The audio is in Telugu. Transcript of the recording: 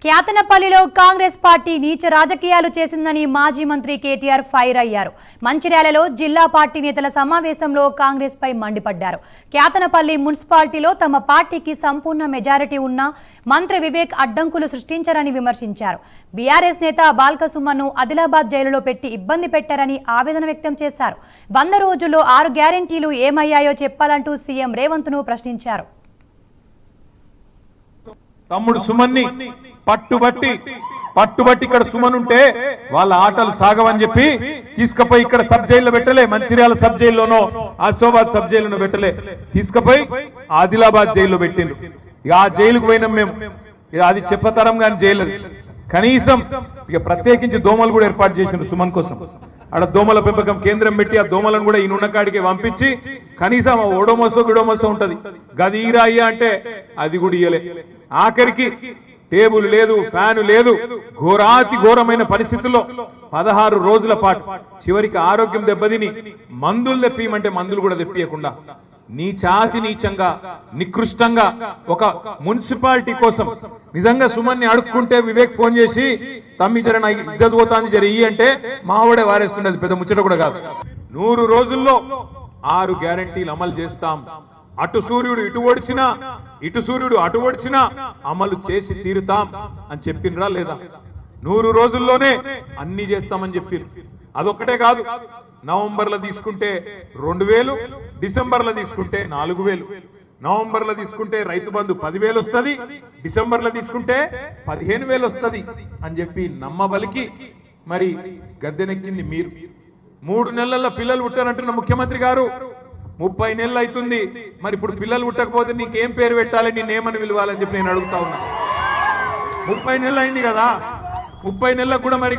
క్యాతనపల్లిలో కాంగ్రెస్ పార్టీ నీచ రాజకీయాలు చేసిందని మాజీ మంత్రి కేటీఆర్ ఫైర్ అయ్యారు. మంచిర్యాలలో జిల్లా పార్టీ నేతల సమావేశంలో కాంగ్రెస్ పై మండిపడ్డారు. క్యాతనపల్లి మున్సిపాలిటీలో తమ పార్టీకి సంపూర్ణ మెజారిటీ ఉన్నా మంత్రి వివేక్ అడ్డంకులు సృష్టించారని విమర్శించారు. బీఆర్ఎస్ నేత బాల్కసుమన్ను ఆదిలాబాద్ జైలులో పెట్టి ఇబ్బంది పెట్టారని ఆవేదన వ్యక్తం చేశారు. 100 రోజుల్లో 6 గ్యారెంటీలు ఏమయ్యాయో చెప్పాలంటూ సీఎం రేవంత్ ను ప్రశ్నించారు. తమ్ముడు సుమన్ని పట్టుబట్టి ఇక్కడ సుమన్ ఉంటే వాళ్ళ ఆటలు సాగవని చెప్పి తీసుకుపోయి ఇక్కడ సబ్ జైల్లో పెట్టలే, మంచిర్యాల సబ్ జైల్లోనో ఆసిఫాబాద్ సబ్ జైల్లోనో పెట్టలే, తీసుకుపోయి ఆదిలాబాద్ జైల్లో పెట్టిండ్రు. ఇక ఆ జైలుకు పోయినాం మేము. ఇక అది చెప్పతరం కానీ జైలు కనీసం ఇక ప్రత్యేకించి దోమలు కూడా ఏర్పాటు చేసిండ్రు సుమన్ కోసం. ఆడ దోమల పెంపకం కేంద్రం పెట్టి ఆ దోమలను కూడా ఈయన ఉన్న కాడికి పంపించి కనీసం ఓడోమోసో బిడోమోసో ఉంటది గది ఈరాయ్యా అంటే అది కూడా ఇయ్యలే. ఆఖరికి టేబుల్ లేదు, ఫ్యాను లేదు, ఘోరాతి ఘోరమైన పరిస్థితుల్లో 16 రోజుల పాటు చివరికి ఆరోగ్యం దెబ్బతిని మందులు తెప్పియమంటే మందులు కూడా తెప్పియకుండా నీచంగా నికృష్టంగా ఒక మున్సిపాలిటీ కోసం నిజంగా సుమన్ని అడుక్కుంటే వివేక్ ఫోన్ చేసి తమ్మి జర నాకు ఇజ్జత్ పోతాంది జర ఇయ్యి అంటే మావాడే వారేస్తుండేది, పెద్ద ముచ్చట కూడా కాదు. 100 రోజుల్లో 6 గ్యారెంటీలు అమలు చేస్తాం, అటు సూర్యుడు ఇటు ఓడిచినా ఇటు సూర్యుడు అటు ఓడిచినా అమలు చేసి తీరుతాం అని చెప్పిండ్రా లేదా? 100 రోజుల్లోనే అన్ని చేస్తామని చెప్పారు. అదొక్కటే కాదు, నవంబర్లో తీసుకుంటే 2000, డిసెంబర్లో తీసుకుంటే 4000, నవంబర్లో తీసుకుంటే రైతు బంధు 10,000 వస్తుంది, డిసెంబర్లో తీసుకుంటే 15,000 వస్తుంది అని చెప్పి నమ్మబలికి మరి గద్దెనెక్కింది మీరు. 3 నెలల్లో పిల్లలు పుట్టారంటున్న ముఖ్యమంత్రి గారు 30 నెలలు అవుతుంది. మరి ఇప్పుడు పిల్లలు పుట్టకపోతే నీకేం పేరు పెట్టాలి, నేనేమని పిలవాలని చెప్పి నేను అడుగుతా ఉన్నా. 30 నెలలు అయింది కదా, 30 నెలలకు కూడా మరి